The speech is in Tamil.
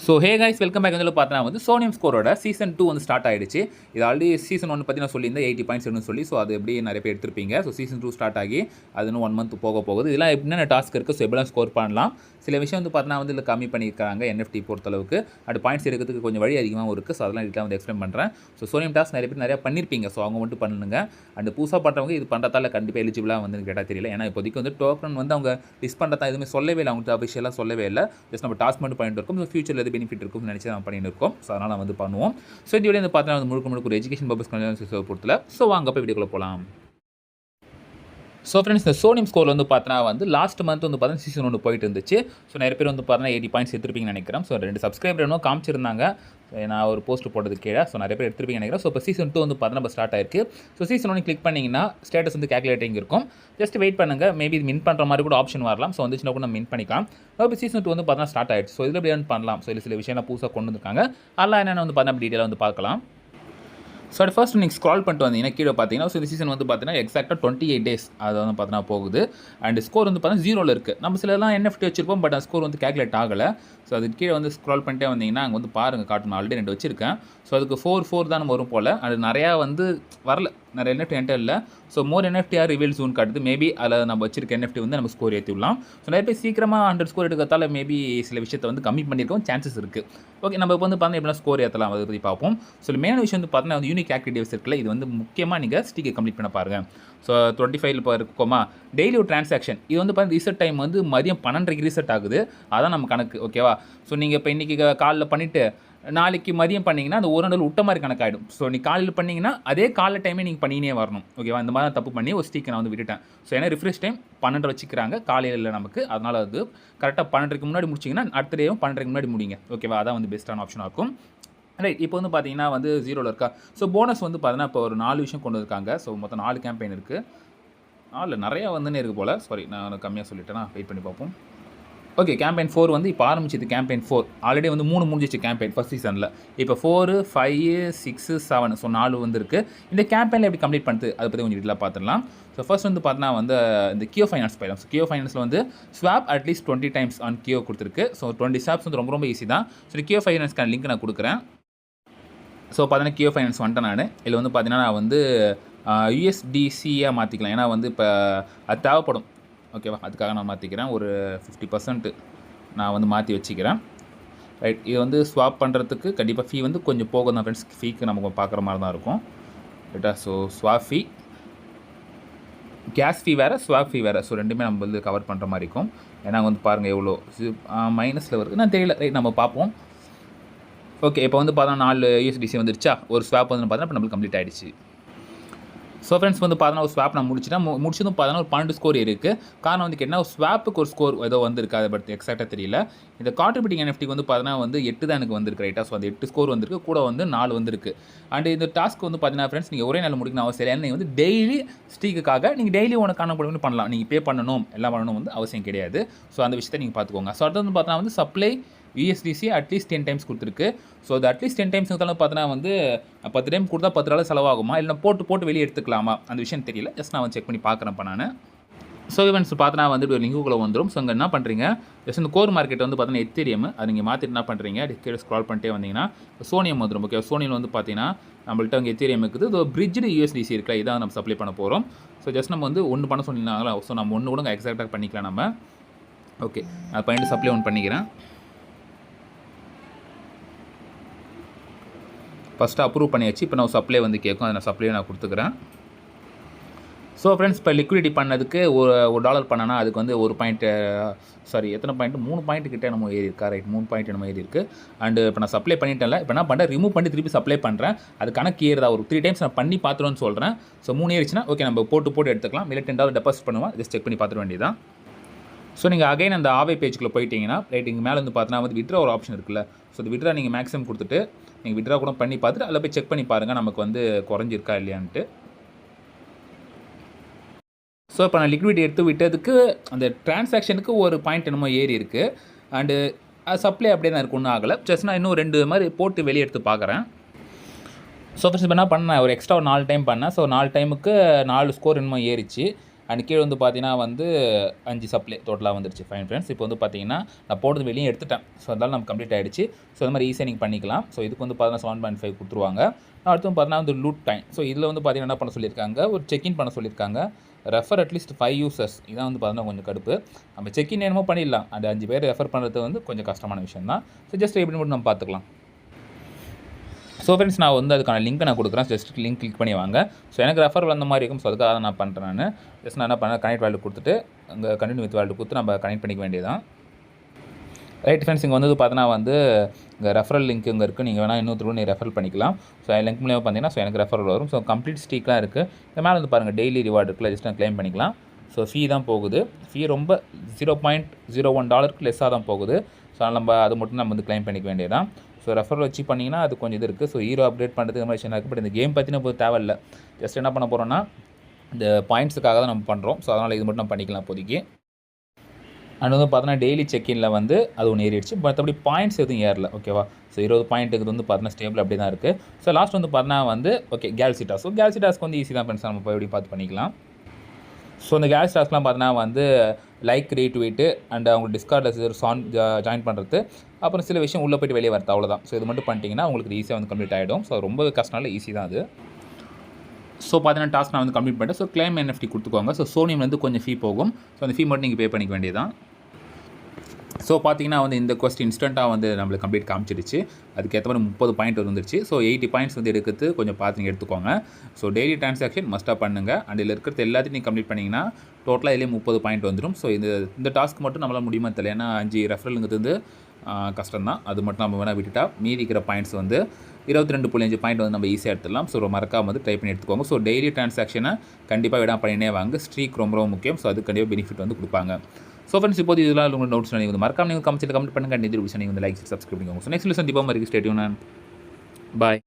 So hey guys welcome back வந்து பார்த்தீங்கன்னா வந்து சோனியம் ஸ்கோரோட சீசன் 2 வந்து ஸ்டார்ட் ஆயிடுச்சு. இது ஆல்ரெடி சீசன் 1 பற்றி நான் சொல்லியிருந்தேன் 80 பாயிண்ட்ஸ் எடுன்னு சொல்லி. ஸோ அது எப்படி நிறைய பேர் எடுத்திருப்பீங்க. ஸோ சீசன் 2 ஸ்டார்ட் ஆகி அது இன்னும் 1 மந்த் போக போகுது. இதெல்லாம் என்னென்ன டாஸ்க் இருக்குது, ஸோ எப்படிலாம் ஸ்கோர் பண்ணலாம், சில விஷயம் வந்து பார்த்தீங்கன்னா வந்து இதில் கம்மி பண்ணியிருக்காங்க NFT பொறுத்தளவுக்கு. அது பாயிண்ட்ஸ் எடுக்கிறதுக்கு கொஞ்சம் வழி அதிகமாக இருக்குது. ஸோ அதெல்லாம் டீட்டெயிலாக வந்து எக்ஸ்பிளைன் பண்ணுறேன். ஸோ சோனியம் டாஸ்க் நிறைய பேர் நிறையா பண்ணியிருப்பீங்க. ஸோ அவங்க மட்டும் பண்ணுங்க. அண்ட் புதுசாக பண்ணுறவங்க இது பண்ணுறதால கண்டிப்பாக எலிஜிபிளாக வந்து கேட்டால் தெரியல. ஏன்னா இப்போதைக்கு வந்து டோக்கன் வந்து அவங்க லிஸ்ட் பண்ணுறதா எதுவுமே சொல்லவே இல்லை, அவங்கள்ட்ட அஃபிஷியலாக சொல்லவே இல்லை. ஜஸ்ட் நம்ம டாஸ்க் மட்டும் பண்ணிட்டு இருக்கோம். ஸோ ஃபியூச்சரில் எது பெனிஃபிட் இருக்கும்னு நினச்சி நம்ம பண்ணிட்டு இருக்கோம். ஸோ அதனால் வந்து பண்ணுவோம். ஸோ இந்த வீடியோ வந்து பார்த்தீங்கன்னா முழுக்க ஒரு எஜுகேஷன் பர்பஸ் பொறுத்தல. ஸோ வாங்க போய் வீடியோக்குள்ள போகலாம். ஸோ ஃப்ரெண்ட்ஸ், இந்த சோனியம் ஸ்கோர் வந்து பார்த்தீங்கன்னா வந்து லாஸ்ட் மந்த் வந்து பார்த்தீங்கன்னா சீசன் 1 போயிட்டு இருந்துச்சு. ஸோ நிறைய பேர் வந்து பார்த்தீங்கன்னா 80 பாயிண்ட்ஸ் எடுத்துருப்பீங்கன்னு நினைக்கிறேன். ஸோ 2 சப்ஸ்கிரைபர் இன்னும் காமிச்சிருந்தாங்க. நான் ஒரு போஸ்ட் போட்டது கீழே. ஸோ நிறைய பேர் எடுத்துருப்பீங்கன்னு நினைக்கிறேன். ஸோ இப்போ சீசன் 2 வந்து பார்த்தீங்கன்னா ஸ்டார்ட் ஆயிருக்கு. ஸோ சீசன் 1 கிளிக் பண்ணிங்கன்னா ஸ்டேட்டஸ் வந்து கேல்குலேட்டிங் இருக்கும். ஜஸ்ட் வெயிட் பண்ணுங்கள். மேபி இது மின் பண்ணுற மாதிரி கூட ஆப்ஷன் வரலாம். ஸோ வந்துச்சுன்னா கூட நம்ம மின் பண்ணிக்கலாம். இப்போ சீசன் 2 வந்து பார்த்தீங்கன்னா ஸ்டார்ட் ஆயிடுச்சு. ஸோ இதில் எப்படி ஏர்ன் பண்ணலாம், ஸோ சில விஷயம் புதுசாக கொண்டு வந்துருக்காங்க. அதெல்லாம் என்னென்ன வந்து பார்த்தீங்கன்னா டீட்டெயிலாக வந்து பார்க்கலாம். ஸோ அது ஃபர்ஸ்ட் நீங்கள் ஸ்க்ரால் பண்ணிட்டு வந்தீங்கன்னா கீழே பார்த்தீங்கன்னா ஸோ இந்த சீசன் வந்து பார்த்தீங்கன்னா எக்ஸாக்டாக 28 டேஸ் அது வந்து பார்த்தீங்கன்னா போகுது. அண்ட் ஸ்கோர் வந்து பார்த்தீங்கன்னா 0ல் இருக்குது. நம்ம சிலலாம் NFT வச்சிருப்போம், பட் அந்த ஸ்கோர் வந்து கேல்குலேட் ஆகலை. ஸோ அது கீழே வந்து ஸ்க்ரால் பண்ணிட்டே வந்தீங்கன்னா அங்கே வந்து பாருங்கள் காட்டணும். ஆல்ரெடி 2 வச்சிருக்கேன். ஸோ அதுக்கு 4 தான் வரும் போல். அது நிறையா வந்து வரல, நிறைய NFT என்கிட்ட இல்லை. So more NFT are reveal June காட்டுது. மேபி அதில் நம்ம வச்சிருக்க NFT வந்து நம்ம ஸ்கோர் ஏற்றி விடலாம். ஸோ நிறைய பேர் சீக்கிரமாக 100 ஸ்கோர் எடுக்கிறதால மேபி சில விஷயத்தை வந்து கம்மி பண்ணியிருக்கோம் சான்சஸ் இருக்குது. ஓகே, நம்ம இப்போ வந்து பார்த்தீங்கன்னா எப்படிலாம் ஸ்கோர் ஏற்றலாம் அதை பற்றி பார்ப்போம். ஸோ மெயின் விஷயம் வந்து பார்த்தீங்கன்னா வந்து யூனிக் ஆக்டிவிட்டிஸ் இருக்குல்ல, இது வந்து முக்கியமாக நீங்கள் ஸ்டிக்கை கம்ப்ளீட் பண்ண பாருங்கள். ஸோ 25 இப்போ இருக்கோமா, டெய்லி ஒரு டிரான்சாக்ஷன். இது வந்து பார்த்தீங்கன்னா ரீசெட் டைம் வந்து மதியம் 12:30 ரீசெட் ஆகுது. அதான் நம்ம கணக்கு. ஓகேவா? ஸோ நீங்கள் இப்போ இன்றைக்கி காலைல பண்ணிவிட்டு நாளைக்கு மதியம் பண்ணிங்கன்னா அந்த ஒரு நாள் விட்ட மாதிரி கணக்காயிடும். ஸோ நீ காலையில் பண்ணிங்கன்னா அதே காலைல டைமே நீங்கள் பண்ணினே வரணும். ஓகேவா? இந்த மாதிரி தப்பு பண்ணி ஒரு ஸ்டிக்கை நான் வந்து விட்டுட்டேன். ஸோ ஏன்னா ரிஃப்ரெஷ் டைம் 12 வச்சுக்கிறாங்க காலையில் நமக்கு. அதனால் அது கரெக்டாக 12க்கு முன்னாடி முடிச்சிங்கன்னா அடுத்த டேவும் 12க்கு முன்னாடி முடிங்க. ஓகேவா? அதான் வந்து பெஸ்ட்டான ஆப்ஷனாக இருக்கும். ரைட், இப்போ வந்து பார்த்தீங்கன்னா வந்து 0ல் இருக்கா. ஸோ போனஸ் வந்து பார்த்தீங்கன்னா இப்போ ஒரு 4 விஷயம் கொண்டு இருக்காங்க. ஸோ மொத்தம் 4 கேம்பெயின் இருக்குது. 4 நிறையா வந்துன்னே இருக்குது போல். சாரி, நான் கம்மியாக சொல்லிட்டேன்னா வெயிட் பண்ணி பார்ப்போம். ஓகே, கேம்பெயின் 4 வந்து இப்போ ஆரம்பிச்சிது. கேம்பெயின் 4 ஆல்ரெடி வந்து 3 முடிஞ்சிச்சு கேம்பெயின் ஃபஸ்ட் சீசனில். இப்போ 4, 5, 6, 7 ஸோ 4 வந்துருக்கு. இந்த கேம்பெயினில் எப்படி கம்ப்ளீட் பண்ணுது அதை பற்றி கொஞ்சம் டீட்டெயிலாக பார்த்துடலாம். ஸோ ஃபர்ஸ்ட் வந்து பார்த்தீங்கன்னா வந்து இந்த கியோ ஃபைனான்ஸ் போயிடும். ஸோ கியோ ஃபைனான்ஸில் வந்து ஸ்வாப் அட்லீஸ்ட் 20 டைம்ஸ் ஆன் கியோ கொடுத்துருக்கு. ஸோ 20 ஸ்வாப்ஸ் வந்து ரொம்ப ஈஸி தான். ஸோ கியோ ஃபைனான்ஸ்க்கான லிங்க் நான் கொடுக்குறேன். ஸோ பார்த்தீங்கன்னா கியோ ஃபைனான்ஸ் வந்துட்டேன் நான். இதில் வந்து பார்த்தீங்கன்னா நான் வந்து USDCயாக மாற்றிக்கலாம். ஏன்னா வந்து இப்போ அது தேவைப்படும். ஓகேவா? அதுக்காக நான் மாற்றிக்கிறேன். ஒரு 50% நான் வந்து மாற்றி வச்சுக்கிறேன். ரைட், இது வந்து ஸ்வாப் பண்ணுறதுக்கு கண்டிப்பாக ஃபீ வந்து கொஞ்சம் போகும் தான் ஃப்ரெண்ட்ஸ். ஃபீக்கு நமக்கு பார்க்குற மாதிரி தான் இருக்கும். ரைட்டா? ஸோ ஸ்வாப் ஃபீ, கேஸ் ஃபீ வேறு, ஸ்வாப் ஃபீ வேறு. ஸோ ரெண்டுமே நம்ம வந்து கவர் பண்ணுற மாதிரி இருக்கும். ஏன்னா வந்து பாருங்கள் எவ்வளோ மைனஸில் இருக்குது நான் தெரியல. ரைட், நம்ம பார்ப்போம். ஓகே, இப்போ வந்து பார்த்தா 4 USDC வந்துருச்சா. ஒரு ஸ்வாப் வந்து பார்த்தீங்கன்னா இப்போ நம்மளுக்கு கம்ப்ளீட் ஆகிடுச்சு. ஸோ ஃப்ரெண்ட்ஸ் வந்து பார்த்தீங்கன்னா ஒரு ஸ்வாப் நான் முடிச்சுட்டேன். முடிச்சதும் பார்த்தீங்கன்னா ஒரு 12 ஸ்கோர் இருக்குது. காரணம் வந்து கேட்டால் ஒரு ஸ்வாப்புக்கு ஒரு ஸ்கோர் ஏதோ வந்திருக்கு. அதை பற்றி எக்ஸாக்டாக தெரியல. இந்த கான்ட்ரிபியூட்டிங் NFT வந்து பார்த்தீங்கன்னா வந்து 8 தான் எனக்கு வந்திருக்கு. ரைட்டாக? ஸோ அந்த 8 ஸ்கோர் வந்திருக்கு, கூட வந்து 4 வந்திருக்கு. அண்ட் இந்த டாஸ்க் வந்து பார்த்தீங்கன்னா ஃப்ரெண்ட்ஸ் நீங்கள் ஒரே நாள் முடிக்கணும் அவசியம் இல்லை. நீங்கள் வந்து டெய்லி ஸ்டீக்குக்காக நீங்கள் டெய்லி உனக்கு காணப்படும் பண்ணலாம். நீங்கள் பே பண்ணணும் எல்லாம் பண்ணணும் வந்து அவசியம் கிடையாது. ஸோ அந்த விஷயத்தை நீங்கள் பார்த்துக்கோங்க. ஸோ அடுத்து வந்து பார்த்தீங்கன்னா வந்து சப்ளை USDC அட்லீஸ்ட் 10 டைம்ஸ் கொடுத்துருக்கு. ஸோ அது அட்லீஸ்ட் 10 டைம்ஸ் பார்த்தீங்கன்னா வந்து 10 டைம் கொடுத்தா $10 செலவாகுமா, இல்லை போட்டு வெளியே எடுத்துக்கலாமா, அந்த விஷயம் தெரியல. ஜஸ்ட் நான் வந்து செக் பண்ணி பார்க்குறேன் நான். ஸோ இவன்ஸ் பார்த்தீங்கன்னா வந்து ஒரு லிங்குக்குள்ளே வந்துடும். ஸோ அங்கே என்ன பண்ணுறீங்க, ஜஸ்ட் இந்த கோர் மார்க்கெட் வந்து பார்த்தீங்கன்னா எத்தீரியம் அது நீங்கள் மாற்றிட்டு என்ன பண்ணுறீங்க, கீழே ஸ்க்ரால் பண்ணிட்டே வந்தீங்கன்னா சோனியம் வந்துடும். ஓகே, சோனியம் வந்து பார்த்தீங்கன்னா நம்மள்ட்ட அங்கே எத்தீரியம் இருக்குது. இது பிரிட்ஜ்டு USDC இருக்கா, இதான் நம்ம சப்ளை பண்ண போகிறோம். ஸோ ஜஸ்ட் நம்ம வந்து ஒன்று பண்ண சொன்னீங்களா. ஸோ நம்ம ஒன்று கூட எக்ஸாக்டாக பண்ணிக்கலாம் நம்ம. ஓகே, நான் பண்ணிட்டு சப்ளை ஒன்று பண்ணிக்கிறேன். ஃபஸ்ட்டு அப்ரூவ் பண்ணியாச்சு. இப்போ நான் சப்ளை வந்து கேட்கும், அதை நான் சப்ளையை நான் கொடுத்துக்கிறேன். ஸோ ஃப்ரெண்ட்ஸ், இப்போ லிக்விடிட்டி பண்ணதுக்கு ஒரு $1 பண்ணனா அதுக்கு வந்து ஒரு பாயிண்ட், சாரி எத்தனை பாயிண்ட், 3 பாயிண்ட் கிட்டே நம்ம ஏறி இருக்கா. ரைட், 3 பாயிண்ட் நம்ம ஏறி இருக்குது. அண்டு இப்போ நான் சப்ளை பண்ணிட்டேன்ல, இப்போ என்ன பண்ணுறேன், ரிமூவ் பண்ணி திருப்பி சப்ளை பண்ணுறேன். அது கணக்கு ஏறுதா ஒரு 3 டைம்ஸ் நான் பண்ணி பார்த்துருன்னு சொல்கிறேன். ஸோ 3 ஏறிச்சுன்னா ஓகே நம்ம போட்டு எடுத்துக்கலாம். இல்லை $10 டெபாசிட் பண்ணுவோம். ஜஸ்ட் செக் பண்ணி பார்த்துட வேண்டியதான். ஸோ நீங்கள் அகைன் அந்த ஆவே பேஜுக்குள்ளே போயிட்டீங்கன்னா ரைட், இங்கே மேலே வந்து பார்த்தீங்கன்னா வந்து விட்ரா ஒரு ஆப்ஷன் இருக்குல்ல. ஸோ அது விட்ரா நீங்கள் மேக்ஸிமம் கொடுத்துட்டு நீங்கள் விட்ரா கூட பண்ணி பார்த்துட்டு அதில் போய் செக் பண்ணி பாருங்கள் நமக்கு வந்து குறைஞ்சிருக்கா இல்லையான்ட்டு. ஸோ இப்போ நான் லிக்விட் எடுத்து விட்டதுக்கு அந்த டிரான்சாக்ஷனுக்கு ஒரு பாயிண்ட் என்னமோ ஏறி இருக்குது. அண்டு சப்ளை அப்படியே தான் இருக்குது, ஒன்றும் ஆகலை. ஜஸ்ட் நான் இன்னும் 2 மாதிரி போட்டு வெளியே எடுத்து பார்க்குறேன். ஸோ ஃபஸ்ட் இப்போ என்ன பண்ணேன், ஒரு எக்ஸ்ட்ரா ஒரு 4 டைம் பண்ணேன். ஸோ 4 டைமுக்கு 4 ஸ்கோர் என்னமோ ஏறிச்சு. அண்ட் கீழே வந்து பார்த்தீங்கன்னா வந்து 5 சப்ளை டோட்டலாக வந்துருச்சு. Fine friends. இப்போ வந்து பார்த்தீங்கன்னா நான் போட்டது வெளியே எடுத்துட்டேன். ஸோ அதனால நம்ம கம்ப்ளீட் ஆகிடுச்சு. ஸோ அது மாதிரி ஈஸியாக நீங்கள் பண்ணிக்கலாம். ஸோ இதுக்கு வந்து பார்த்தீங்கன்னா 7.5 கொடுத்துருவாங்க. அடுத்து பார்த்தீங்கன்னா வந்து லூட் டைம். ஸோ இதில் வந்து பார்த்தீங்கன்னா என்ன பண்ண சொல்லியிருக்காங்க, ஒரு செக்இன் பண்ண சொல்லியிருக்காங்க. Refer at least 5 users. இதான் வந்து பார்த்தீங்கன்னா கொஞ்சம் கடுப்பு. நம்ம செக்இன் என்னமோ பண்ணிடலாம். அந்த 5 பேர் ரெஃபர் பண்ணுறது வந்து கொஞ்சம் கஷ்டமான விஷயம் தான். ஸோ ஜஸ்ட் எப்படி மட்டும் நம்ம பார்த்துக்கலாம். ஸோ ஃப்ரெண்ட்ஸ், நான் வந்து அதுக்கான லிங்க் நான் கொடுக்குறேன். ஜஸ்ட் லிங்க் கிளிக் பண்ணி வாங்க. ஸோ எனக்கு ரெஃபர் வந்த மாதிரி இருக்கும். ஸோ அதுக்காக நான் பண்ணுறேன். ஜஸ்ட் நான் என்ன பண்ணேன், கனெக்ட் வேல்யூ கொடுத்துட்டு அங்கே கண்டினியூ வித் வேல்யூ கொடுத்து நம்ம கனெக்ட் பண்ணிக்க வேண்டியதான். ரைட் ஃப்ரெண்ட்ஸ், இங்கே வந்து பார்த்தீங்கன்னா வந்து இங்கே ரெஃபரல் லிங்க் இங்கே இருக்குது. நீங்கள் வேணால் இன்னொருத்தர் நீ ரெஃபர் பண்ணிக்கலாம். ஸோ லிங்க் மூலியமாக பார்த்தீங்கன்னா ஸோ எனக்கு ரெஃபரல் வரும். ஸோ கம்ப்ளீட் ஸ்டீக்லாம் இருக்குது. இந்த மேலே வந்து பாருங்கள் டெய்லி ரிவார்டு இருக்குல்ல, ஜஸ்ட் நான் க்ளைம் பண்ணிக்கலாம். ஸோ ஃபீ தான் போகுது. ஃபீ ரொம்ப $0.01 லெஸ்ஸாக தான் போகுது. ஸோ அதனால் நம்ம அது மட்டும் நம்ம வந்து க்ளைம் பண்ணிக்க வேண்டியதான். ஸோ ரெஃபரல் வச்சு பண்ணிங்கன்னா அது கொஞ்சம் இது இருக்குது. ஸோ ஹீரோ அப்டேட் பண்ணுறதுக்கு மாதிரி விஷயம் இருக்குது. பட் இந்த கேம் பற்றின போது தேவையில்லை. ஜஸ்ட் என்ன பண்ண போகிறோன்னா இந்த பாயிண்ட்ஸுக்காக தான் நம்ம பண்ணுறோம். ஸோ அதனால் இது மட்டும் நம்ம பண்ணிக்கலாம் இப்போதைக்கு. அண்ட் வந்து பார்த்தோன்னா டெய்லி செக்இனில் வந்து அது ஒன்று ஏறிடுச்சு. மற்றபடி பாயிண்ட்ஸ் எதுவும் ஏறல. ஓகேவா? ஸோ 20 பாயிண்ட்டுக்கு வந்து பார்த்தீங்கன்னா ஸ்டேபிள் அப்படி தான் இருக்குது. ஸோ லாஸ்ட் வந்து பார்த்தீங்கன்னா வந்து okay Galaxy task. So Galaxy task வந்து ஈஸி தான் ஃப்ரெண்ட்ஸ். நம்ம போய் எப்படி பார்த்து பண்ணிக்கலாம். ஸோ இந்த கேலக்ஸி டாஸ்க்லாம் பார்த்தீங்கன்னா வந்து லைக் ரீட்வீட்டு அண்ட் அவங்க டிஸ்கார்டில் ஜாயின் பண்ணுறது, அப்புறம் சில விஷயம் உள்ளே போய்ட்டு வெளியே வரது, அவ்வளோதான். ஸோ இது மட்டும் பண்ணிட்டீங்கன்னா உங்களுக்கு ஈஸியாக வந்து கம்ப்ளீட் ஆகிடும். ஸோ ரொம்ப கஷ்டம் இல்லை, ஈஸி தான் அது. ஸோ பார்த்தீங்கன்னா டாஸ்க் நான் வந்து கம்ப்ளீட் பண்ணிட்டேன். ஸோ கிளைம் NFT கொடுத்துக்கோங்க. ஸோ சோனியம் வந்து கொஞ்சம் ஃபீ போகும். ஸோ அந்த ஃபீ மட்டும் நீங்கள் பே பண்ணிக்க வேண்டியதான். ஸோ பார்த்தீங்கன்னா வந்து இந்த கொஸ்ட் இன்ஸ்டண்ட்டாக வந்து நம்மளுக்கு கம்ப்ளீட் காமிச்சிடுச்சு. அதுக்கேற்ற மாதிரி 30 பாயிண்ட் வந்துருச்சு. ஸோ 80 பாயிண்ட்ஸ் வந்து எடுக்கிறது கொஞ்சம் பார்த்து நீங்கள் எடுத்துக்கோங்க. ஸோ டெய்லி ட்ரான்சாக்ஷன் மஸ்ட்டாக பண்ணுங்கள். அண்ட் இதில் இருக்கிறது எல்லாத்தையும் நீங்கள் கம்ப்ளீட் பண்ணிங்கன்னா டோட்டலாக இதிலே 30 பாயிண்ட் வந்துடும். ஸோ இந்த டாஸ்க் மட்டும் நம்மளால் முடியுமா தெரியல. ஏன்னா 5 ரெஃபரலுங்கிறது வந்து கஷ்டம் தான். அது மட்டும் நம்ம வேணால் விட்டுட்டா மீதி இருக்கிற பாயிண்ட்ஸ் வந்து 22.5 பாயிண்ட் வந்து நம்ம ஈஸியாக எடுத்துடலாம். ஸோ மறக்காம வந்து ட்ரை பண்ணி எடுத்துக்கோங்க. ஸோ டெய்லி ட்ரான்சாக்ஷனை கண்டிப்பாக விடாமல் பண்ணினே வாங்க. ஸ்ட்ரீக் ரொம்ப ரொம்ப முக்கியம். ஸோ அது கண்டிப்பாக பெனிஃபிட் வந்து கொடுப்பாங்க. ஸோ ஃப்ரெண்ட்ஸ், இப்போது இதெல்லாம் உங்களுக்கு டவுட்ஸ் நீங்கள் வந்து மறக்காம நீங்கள் கமெண்ட் பண்ணுங்கள். கண்டிப்பாக லைக் சப்ஸ்கிரைப் பண்ணிக்கோங்க. So next lesson Deepavali stay tune. பாய்.